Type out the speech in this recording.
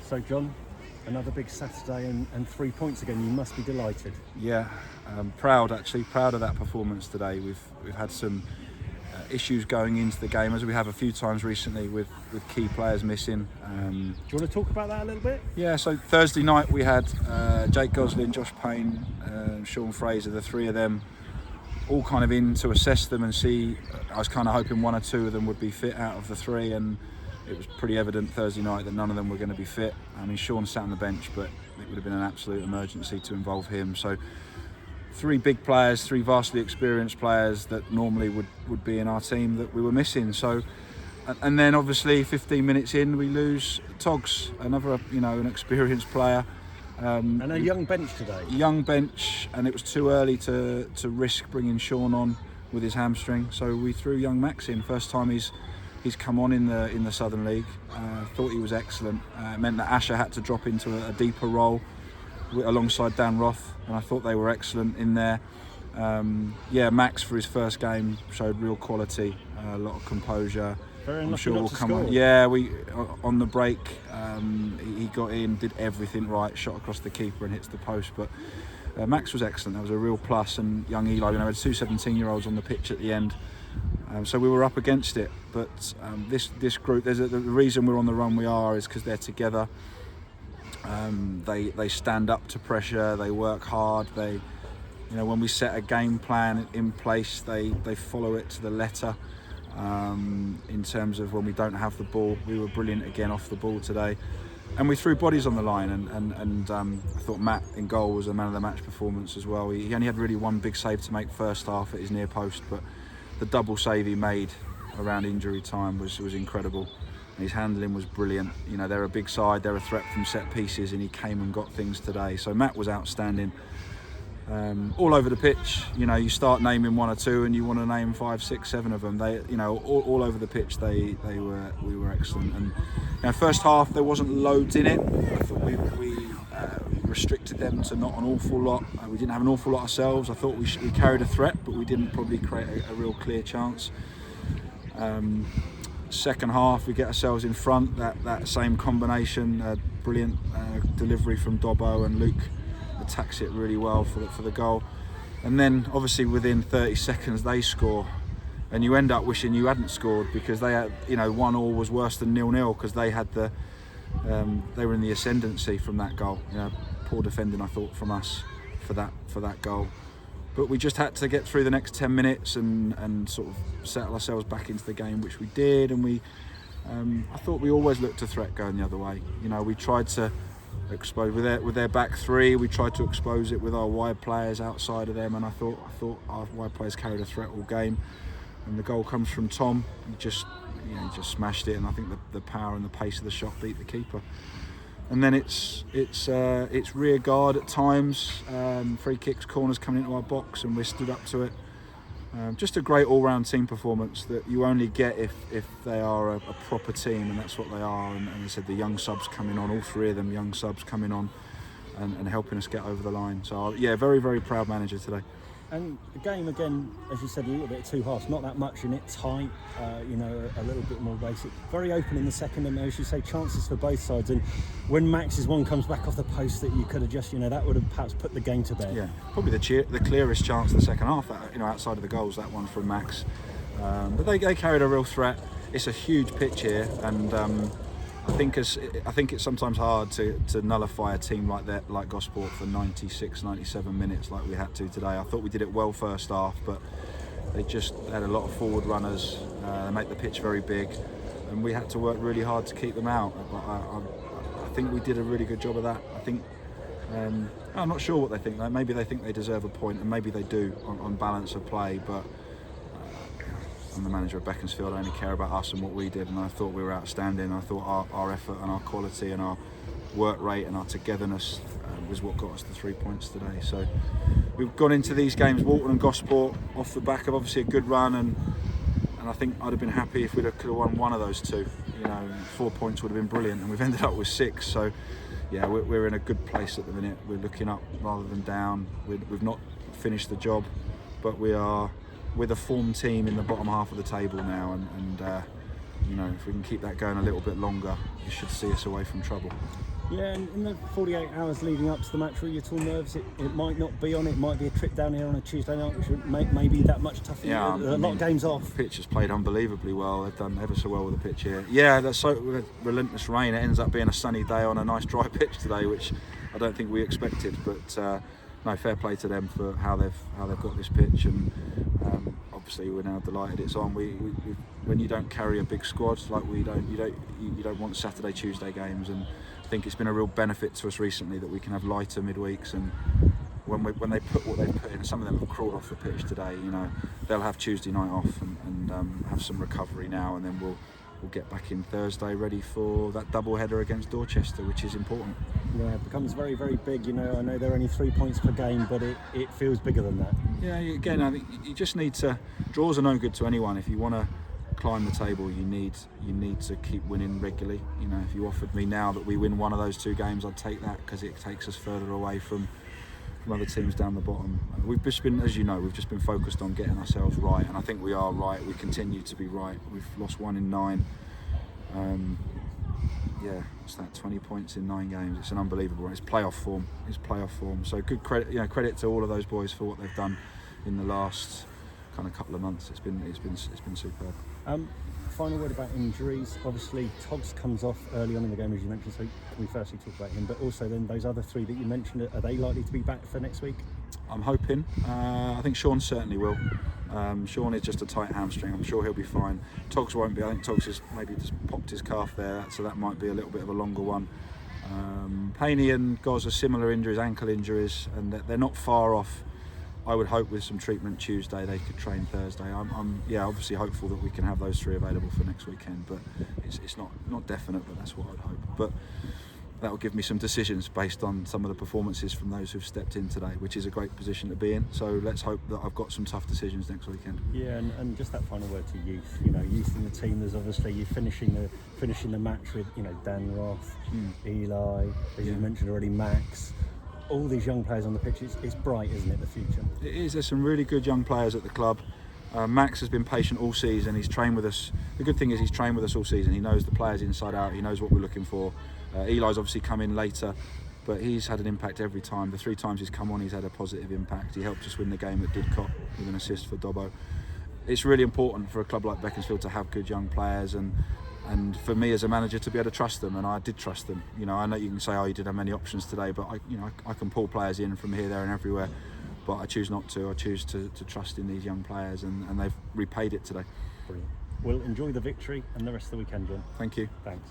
So John, another big Saturday and 3 points again. You must be delighted. Yeah, proud of that performance today. We've had some issues going into the game, as we have a few times recently with key players missing. Do you want to talk about that a little bit? Yeah, so Thursday night we had Jake Goslin, Josh Payne, Sean Fraser, the three of them all kind of in to assess them and see. I was kind of hoping one or two of them would be fit out of the three, and it was pretty evident Thursday night that none of them were going to be fit. I mean, Sean sat on the bench, but it would have been an absolute emergency to involve him. So three big players, three vastly experienced players that normally would be in our team that we were missing. So, and then obviously 15 minutes in, we lose Togs, another, an experienced player. And a young bench today. Young bench, and it was too early to risk bringing Sean on with his hamstring. So we threw young Max in. First time he's come on in the Southern League. Thought he was excellent. It meant that Asher had to drop into a deeper role alongside Dan Roth, and I thought they were excellent in there. Max for his first game showed real quality, a lot of composure. I'm sure we'll come on. Yeah, we on the break, he got in, did everything right, shot across the keeper and hits the post. But Max was excellent. That was a real plus. And young Eli, we had two 17-year-olds on the pitch at the end, so we were up against it. But this group, the reason we're on the run we are is because they're together. They stand up to pressure. They work hard. When we set a game plan in place, they follow it to the letter. In terms of when we don't have the ball, we were brilliant again off the ball today, and we threw bodies on the line. And I thought Matt in goal was a man of the match performance as well. He only had really one big save to make first half at his near post, but the double save he made around injury time was incredible. And his handling was brilliant. They're a big side, they're a threat from set pieces, and he came and got things today. So Matt was outstanding. All over the pitch, you start naming one or two, and you want to name 5, 6, 7 of them. They, all over the pitch, we were excellent. And first half there wasn't loads in it. I thought we restricted them to not an awful lot. We didn't have an awful lot ourselves. I thought we carried a threat, but we didn't probably create a real clear chance. Second half, we get ourselves in front. That same combination, brilliant delivery from Dobbo, and Luke attacks it really well for the goal. And then obviously within 30 seconds they score, and you end up wishing you hadn't scored, because they had, 1-1 was worse than 0-0, because they had they were in the ascendancy from that goal. Poor defending, I thought, from us for that goal. But we just had to get through the next 10 minutes and sort of settle ourselves back into the game, which we did. And I thought we always looked a threat going the other way. We tried to expose with their back three. We tried to expose it with our wide players outside of them, and I thought our wide players carried a threat all game. And the goal comes from Tom. He just smashed it, and I think the power and the pace of the shot beat the keeper. And then it's rear guard at times, free kicks, corners coming into our box, and we stood up to it. Just a great all-round team performance that you only get if they are a proper team, and that's what they are. And as I said, the young subs coming on, all three of them young subs coming on and helping us get over the line. So very, very proud manager today. And the game again, as you said, a little bit too harsh, not that much in it, tight, a little bit more basic. Very open in the second, and as you say, chances for both sides. And when Max's one comes back off the post, that you could have just, that would have perhaps put the game to bed. Yeah, probably the clearest chance of the second half, outside of the goals, that one from Max. But they carried a real threat. It's a huge pitch here, and I think it's sometimes hard to nullify a team like that, like Gosport, for 96, 97 minutes like we had to today. I thought we did it well first half, but they just had a lot of forward runners. They make the pitch very big, and we had to work really hard to keep them out. But I think we did a really good job of that. I think I'm not sure what they think. Maybe they think they deserve a point, and maybe they do on balance of play, but I'm the manager of Beaconsfield. I only care about us and what we did, and I thought we were outstanding. I thought our effort and our quality and our work rate and our togetherness was what got us the 3 points today. So we've gone into these games, Walton and Gosport, off the back of obviously a good run, and I think I'd have been happy if we could have won one of those two. 4 points would have been brilliant, and we've ended up with 6. So yeah, we're in a good place at the minute. We're looking up rather than down. We've not finished the job, but we are with a form team in the bottom half of the table now, and if we can keep that going a little bit longer, you should see us away from trouble. Yeah, and in the 48 hours leading up to the match, were you at all nervous? It might not be on. It might be a trip down here on a Tuesday night, which would make maybe that much tougher. Yeah, a lot of games off. The pitch has played unbelievably well. They've done ever so well with the pitch here. Yeah, that's so with relentless rain. It ends up being a sunny day on a nice dry pitch today, which I don't think we expected. But no, fair play to them for how they've got this pitch, and obviously we're now delighted it's on. We when you don't carry a big squad like we don't, you don't want Saturday, Tuesday games, and I think it's been a real benefit to us recently that we can have lighter midweeks, and when they put what they've put in, some of them have crawled off the pitch today. You know, they'll have Tuesday night off and have some recovery now, and then we'll get back in Thursday ready for that double header against Dorchester, which is important. Yeah, it becomes very, very big. You know, I know they're only 3 points per game, but it feels bigger than that. Yeah, again, I think you just need to. Draws are no good to anyone. If you want to climb the table, you need to keep winning regularly. You know, if you offered me now that we win one of those 2 games, I'd take that, because it takes us further away from other teams down the bottom. We've just been, as you know, we've just been focused on getting ourselves right, and I think we are right. We continue to be right. We've lost 1 in 9. Yeah, it's that 20 points in 9 games. It's an unbelievable. It's playoff form. So good credit, credit to all of those boys for what they've done in the last kind of couple of months. It's been superb. Final word about injuries. Obviously, Togs comes off early on in the game, as you mentioned, so can we firstly talk about him, but also then those other 3 that you mentioned, are they likely to be back for next week? I'm hoping. I think Sean certainly will. Sean is just a tight hamstring. I'm sure he'll be fine. Togs won't be. I think Togs has maybe just popped his calf there, so that might be a little bit of a longer one. Payne and Goz are similar injuries, ankle injuries, and they're not far off. I would hope with some treatment Tuesday they could train Thursday. I'm obviously hopeful that we can have those 3 available for next weekend, but it's not definite, but that's what I'd hope. But that will give me some decisions based on some of the performances from those who've stepped in today, which is a great position to be in. So let's hope that I've got some tough decisions next weekend. Yeah, and just that final word to youth. You know, youth in the team. There's obviously you finishing the match with Dan Roth, Eli, as you mentioned already, Max. All these young players on the pitch. It's bright, isn't it? The future. It is. There's some really good young players at the club. Max has been patient all season. He's trained with us. The good thing is he's trained with us all season. He knows the players inside out. He knows what we're looking for. Eli's obviously come in later, but he's had an impact every time. The 3 times he's come on, he's had a positive impact. He helped us win the game at Didcot with an assist for Dobbo. It's really important for a club like Beaconsfield to have good young players, and for me as a manager to be able to trust them, and I did trust them. You know, I know you can say, oh, you didn't have many options today, but I can pull players in from here, there and everywhere, but I choose not to. I choose to trust in these young players, and they've repaid it today. Brilliant. Well, enjoy the victory and the rest of the weekend, John. Thank you. Thanks.